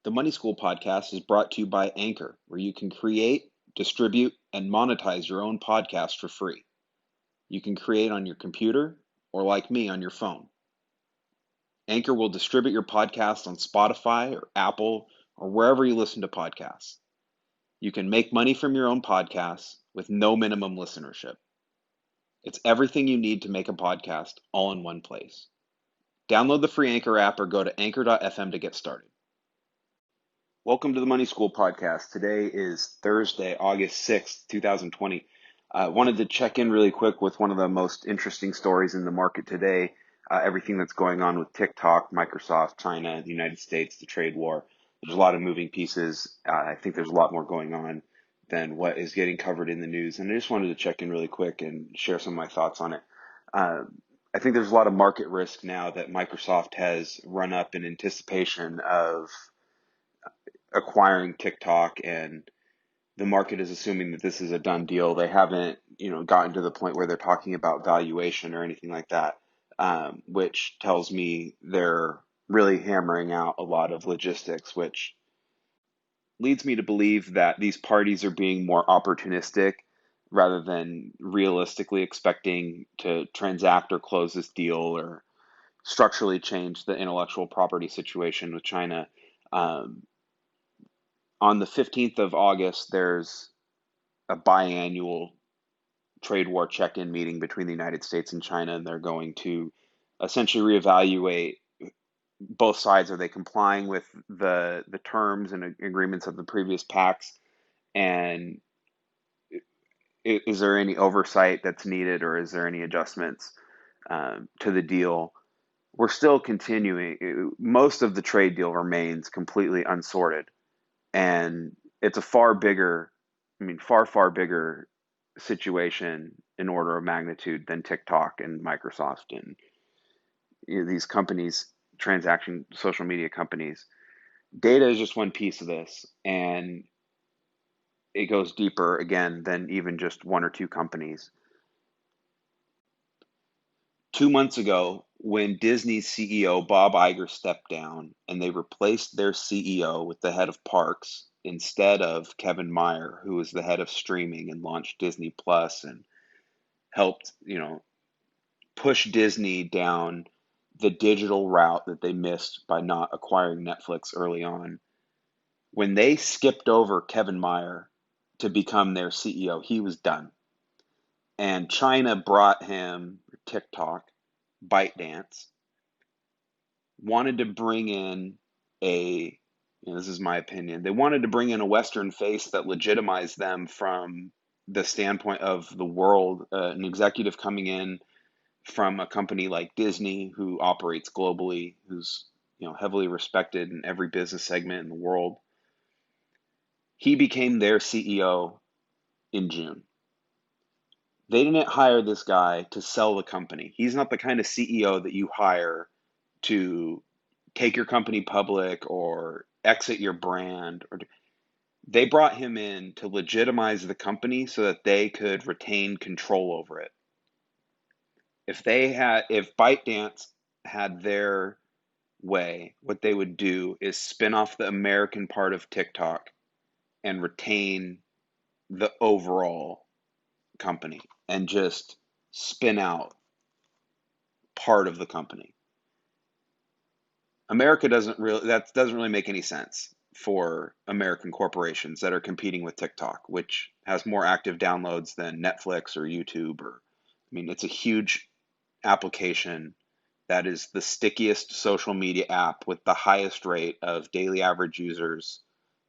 The Money School podcast is brought to you by Anchor, where you can create, distribute, and monetize your own podcast for free. You can create on your computer or, like me, on your phone. Anchor will distribute your podcast on Spotify or Apple or wherever you listen to podcasts. You can make money from your own podcast with no minimum listenership. It's everything you need to make a podcast all in one place. Download the free Anchor app or go to anchor.fm to get started. Welcome to the Money School podcast. Today is Thursday, August 6th, 2020. I wanted to check in really quick with one of the most interesting stories in the market today. Everything that's going on with TikTok, Microsoft, China, the United States, the trade war. There's a lot of moving pieces. I think there's a lot more going on than what is getting covered in the news. And I just wanted to check in really quick and share some of my thoughts on it. I think there's a lot of market risk now that Microsoft has run up in anticipation of acquiring TikTok, and the market is assuming that this is a done deal. They haven't, gotten to the point where they're talking about valuation or anything like that, which tells me they're really hammering out a lot of logistics, which leads me to believe that these parties are being more opportunistic rather than realistically expecting to transact or close this deal or structurally change the intellectual property situation with China. Um, on the 15th of August, there's a biannual trade war check-in meeting between the United States and China, and they're going to essentially reevaluate both sides. Are they complying with the terms and agreements of the previous pacts? And is there any oversight that's needed, or is there any adjustments to the deal? We're still continuing. Most of the trade deal remains completely unsorted, and it's a far bigger situation in order of magnitude than TikTok and Microsoft and these companies, transaction social media companies. Data is just one piece of this, and it goes deeper again than even just one or two companies. 2 months ago, when Disney's CEO Bob Iger stepped down and they replaced their CEO with the head of parks instead of Kevin Mayer, who was the head of streaming and launched Disney Plus and helped, push Disney down the digital route that they missed by not acquiring Netflix early on. When they skipped over Kevin Mayer to become their CEO, he was done. And China brought him TikTok, ByteDance, wanted to bring in this is my opinion, they wanted to bring in a Western face that legitimized them from the standpoint of the world, an executive coming in from a company like Disney, who operates globally, who's heavily respected in every business segment in the world. He became their CEO in June. They didn't hire this guy to sell the company. He's not the kind of CEO that you hire to take your company public or exit your brand. They brought him in to legitimize the company so that they could retain control over it. If ByteDance had their way, what they would do is spin off the American part of TikTok and retain the overall company and just spin out part of the company. That doesn't really make any sense for American corporations that are competing with TikTok, which has more active downloads than Netflix or YouTube. It's a huge application that is the stickiest social media app with the highest rate of daily average users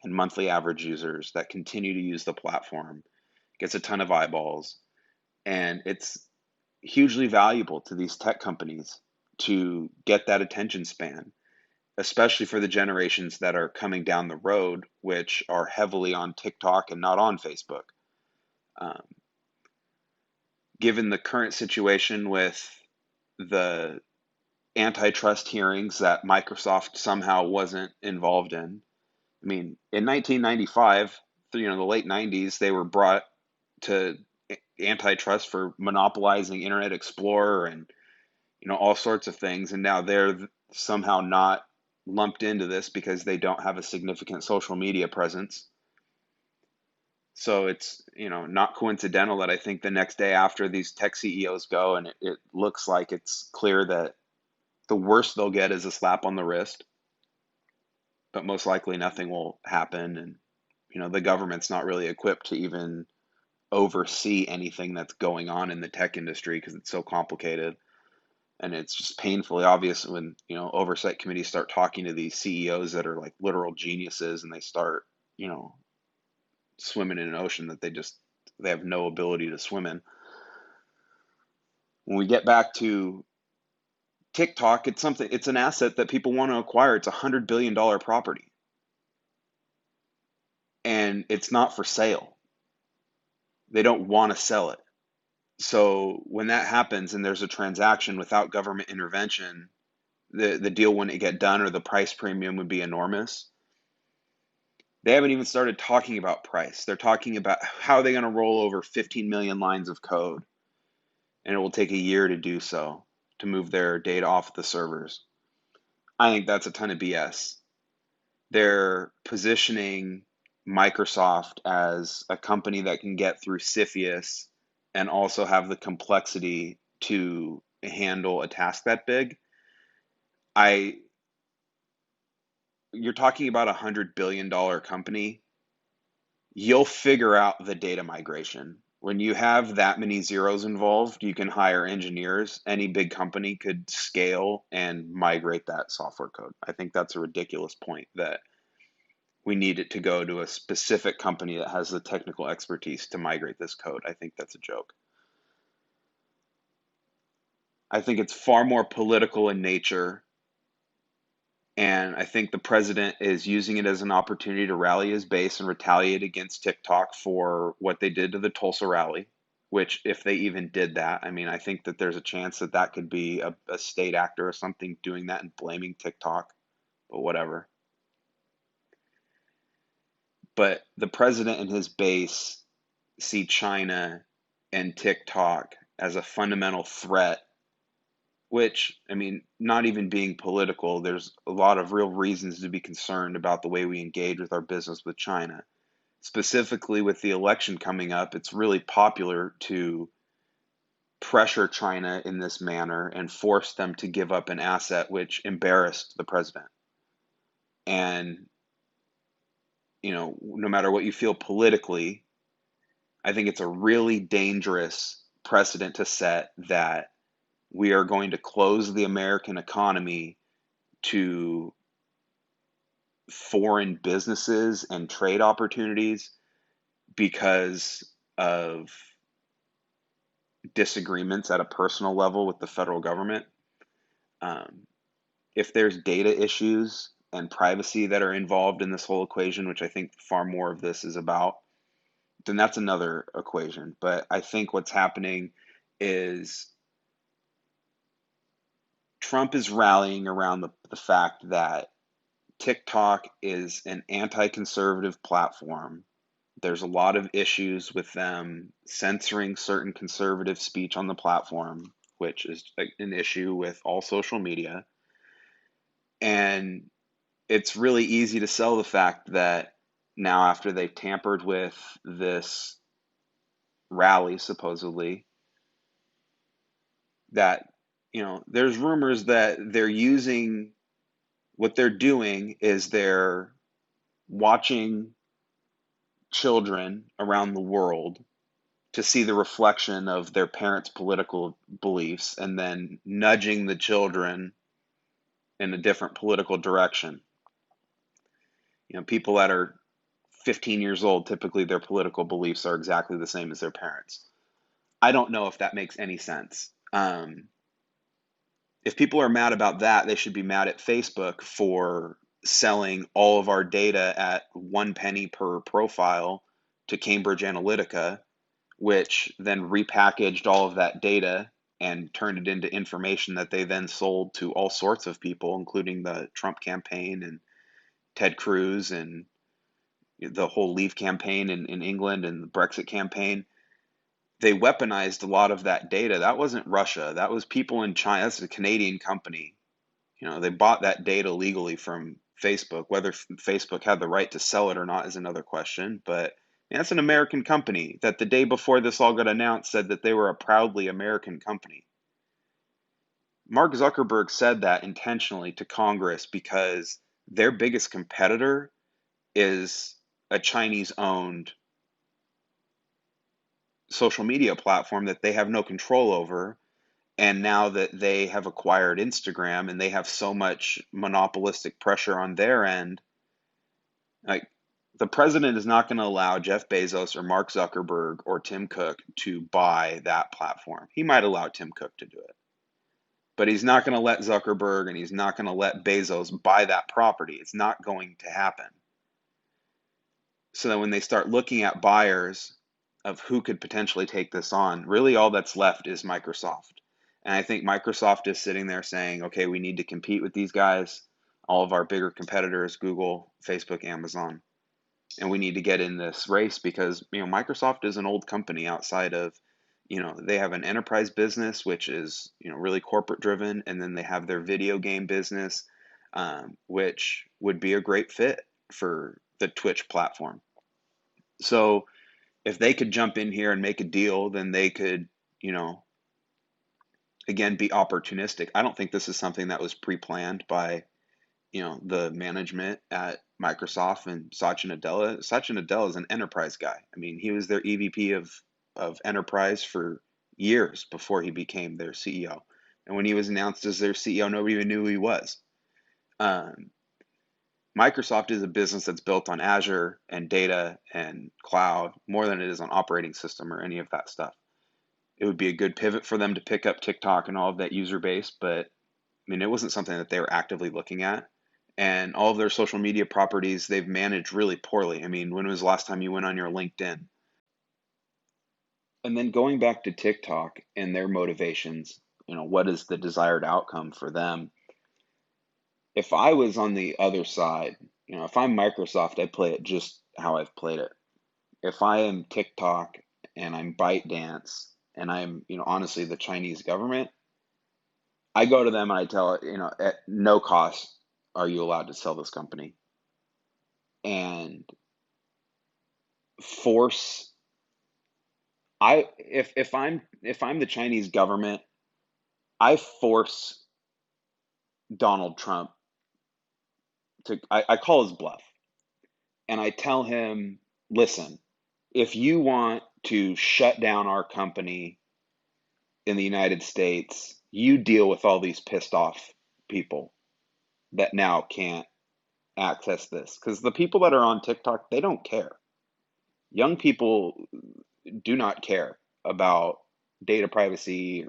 and monthly average users that continue to use the platform. Gets a ton of eyeballs, and it's hugely valuable to these tech companies to get that attention span, especially for the generations that are coming down the road, which are heavily on TikTok and not on Facebook. Um, Given the current situation with the antitrust hearings that Microsoft somehow wasn't involved in. In 1995, the late 90s, they were brought to antitrust for monopolizing Internet Explorer and all sorts of things, and now they're somehow not lumped into this because they don't have a significant social media presence. So it's, not coincidental that I think the next day after these tech CEOs go, and it looks like it's clear that the worst they'll get is a slap on the wrist, but most likely nothing will happen. And, the government's not really equipped to even oversee anything that's going on in the tech industry because it's so complicated. And it's just painfully obvious when, oversight committees start talking to these CEOs that are like literal geniuses, and they start, swimming in an ocean that they have no ability to swim in. When we get back to TikTok, it's an asset that people want to acquire. It's $100 billion property, and it's not for sale. They don't want to sell it. So when that happens and there's a transaction without government intervention, the deal wouldn't get done, or the price premium would be enormous. They haven't even started talking about price. They're talking about how they're going to roll over 15 million lines of code, and it will take a year to do so, to move their data off the servers. I think that's a ton of BS. They're positioning Microsoft as a company that can get through CFIUS and also have the complexity to handle a task that big. You're talking about $100 billion company. You'll figure out the data migration. When you have that many zeros involved, you can hire engineers. Any big company could scale and migrate that software code. I think that's a ridiculous point that we need it to go to a specific company that has the technical expertise to migrate this code. I think that's a joke. I think it's far more political in nature, and I think the president is using it as an opportunity to rally his base and retaliate against TikTok for what they did to the Tulsa rally, which, if they even did that, I mean, I think that there's a chance that that could be a state actor or something doing that and blaming TikTok, but whatever. But the president and his base see China and TikTok as a fundamental threat, which, I mean, not even being political, there's a lot of real reasons to be concerned about the way we engage with our business with China. Specifically with the election coming up, it's really popular to pressure China in this manner and force them to give up an asset which embarrassed the president. And, no matter what you feel politically, I think it's a really dangerous precedent to set that we are going to close the American economy to foreign businesses and trade opportunities because of disagreements at a personal level with the federal government. If there's data issues and privacy that are involved in this whole equation, which I think far more of this is about, then that's another equation. But I think what's happening is Trump is rallying around the fact that TikTok is an anti-conservative platform. There's a lot of issues with them censoring certain conservative speech on the platform, which is an issue with all social media. And it's really easy to sell the fact that now, after they've tampered with this rally, supposedly, that, there's rumors that what they're doing is they're watching children around the world to see the reflection of their parents' political beliefs and then nudging the children in a different political direction. People that are 15 years old, typically their political beliefs are exactly the same as their parents. I don't know if that makes any sense. If people are mad about that, they should be mad at Facebook for selling all of our data at 1 penny per profile to Cambridge Analytica, which then repackaged all of that data and turned it into information that they then sold to all sorts of people, including the Trump campaign and Ted Cruz and the whole Leave campaign in England and the Brexit campaign. They weaponized a lot of that data. That wasn't Russia. That was people in China. That's a Canadian company. They bought that data legally from Facebook. Whether Facebook had the right to sell it or not is another question. But that's an American company that the day before this all got announced said that they were a proudly American company. Mark Zuckerberg said that intentionally to Congress because their biggest competitor is a Chinese owned social media platform that they have no control over. And now that they have acquired Instagram and they have so much monopolistic pressure on their end, like the president is not going to allow Jeff Bezos or Mark Zuckerberg or Tim Cook to buy that platform. He might allow Tim Cook to do it, but he's not going to let Zuckerberg and he's not going to let Bezos buy that property. It's not going to happen. So that when they start looking at buyers of who could potentially take this on, really all that's left is Microsoft. And I think Microsoft is sitting there saying, okay, we need to compete with these guys, all of our bigger competitors, Google, Facebook, Amazon. And we need to get in this race because, Microsoft is an old company outside of, they have an enterprise business, which is, really corporate driven. And then they have their video game business, which would be a great fit for the Twitch platform. So if they could jump in here and make a deal, then they could, again, be opportunistic. I don't think this is something that was pre-planned by, the management at Microsoft and Satya Nadella. Satya Nadella is an enterprise guy. I mean, he was their EVP of enterprise for years before he became their CEO. And when he was announced as their CEO, nobody even knew who he was. Microsoft is a business that's built on Azure and data and cloud more than it is on operating system or any of that stuff. It would be a good pivot for them to pick up TikTok and all of that user base, but it wasn't something that they were actively looking at. And all of their social media properties, they've managed really poorly. When was the last time you went on your LinkedIn? And then going back to TikTok and their motivations, what is the desired outcome for them? If I was on the other side, if I'm Microsoft, I play it just how I've played it. If I am TikTok and I'm ByteDance and I'm, honestly the Chinese government, I go to them and I tell it, at no cost are you allowed to sell this company and force if I'm the Chinese government, I force Donald Trump I call his bluff and I tell him, listen, if you want to shut down our company in the United States, you deal with all these pissed off people that now can't access this. Because the people that are on TikTok, they don't care. Young people do not care about data privacy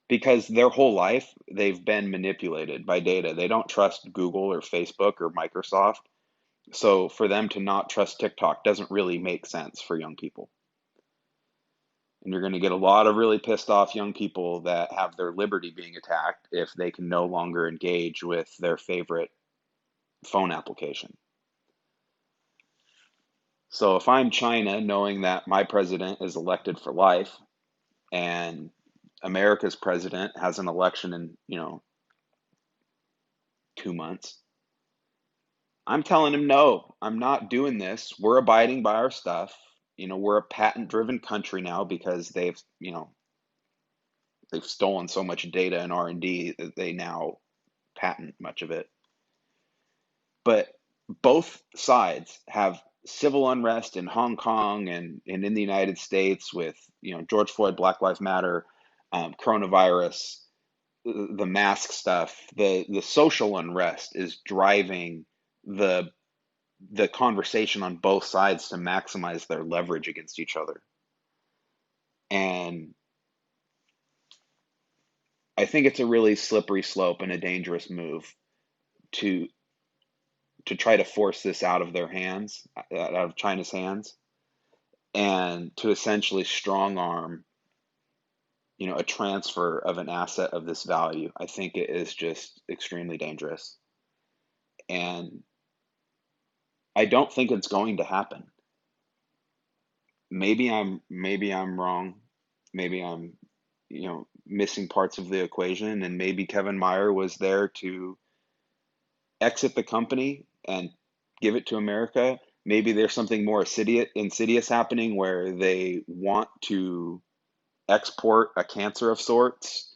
because their whole life they've been manipulated by data. They don't trust Google or Facebook or Microsoft. So for them to not trust TikTok doesn't really make sense for young people. And you're going to get a lot of really pissed off young people that have their liberty being attacked if they can no longer engage with their favorite phone application. So if I'm China, knowing that my president is elected for life and America's president has an election in, 2 months, I'm telling him, no, I'm not doing this. We're abiding by our stuff. We're a patent driven country now because they've stolen so much data and R&D that they now patent much of it. But both sides have civil unrest in Hong Kong and in the United States with, George Floyd, Black Lives Matter, coronavirus, the mask stuff. The social unrest is driving the conversation on both sides to maximize their leverage against each other. And I think it's a really slippery slope and a dangerous move to try to force this out of their hands, out of China's hands, and to essentially strong arm, a transfer of an asset of this value. I think it is just extremely dangerous. And I don't think it's going to happen. Maybe I'm wrong. Maybe I'm missing parts of the equation, and maybe Kevin Meyer was there to exit the company and give it to America. Maybe there's something more insidious happening where they want to export a cancer of sorts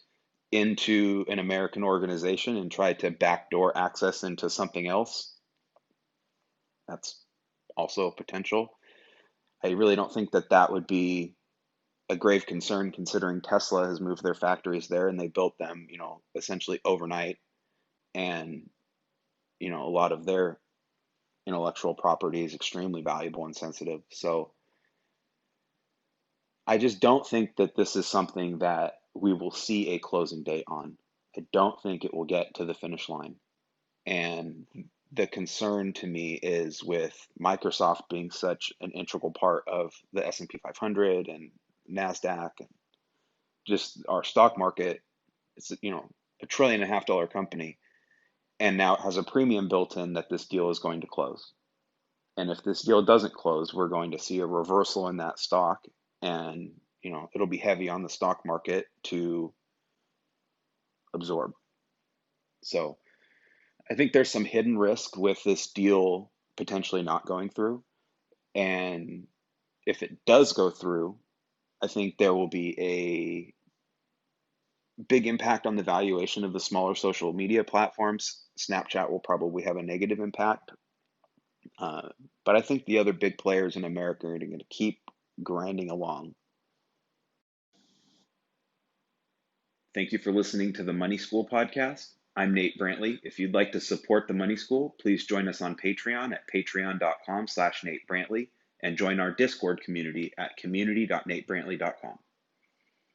into an American organization and try to backdoor access into something else. That's also a potential. I really don't think that that would be a grave concern considering Tesla has moved their factories there and they built them, essentially overnight. And, a lot of their intellectual property is extremely valuable and sensitive. So I just don't think that this is something that we will see a closing date on. I don't think it will get to the finish line. And the concern to me is with Microsoft being such an integral part of the S&P 500 and NASDAQ and just our stock market. It's, $1.5 trillion company. And now it has a premium built in that this deal is going to close. And if this deal doesn't close, we're going to see a reversal in that stock. And, it'll be heavy on the stock market to absorb. So I think there's some hidden risk with this deal potentially not going through. And if it does go through, I think there will be a big impact on the valuation of the smaller social media platforms. Snapchat will probably have a negative impact. Uh, but I think the other big players in America are going to keep grinding along. Thank you for listening to the Money School podcast. I'm Nate Brantley. If you'd like to support the Money School, please join us on Patreon at patreon.com/Nate Brantley and join our Discord community at community.natebrantley.com.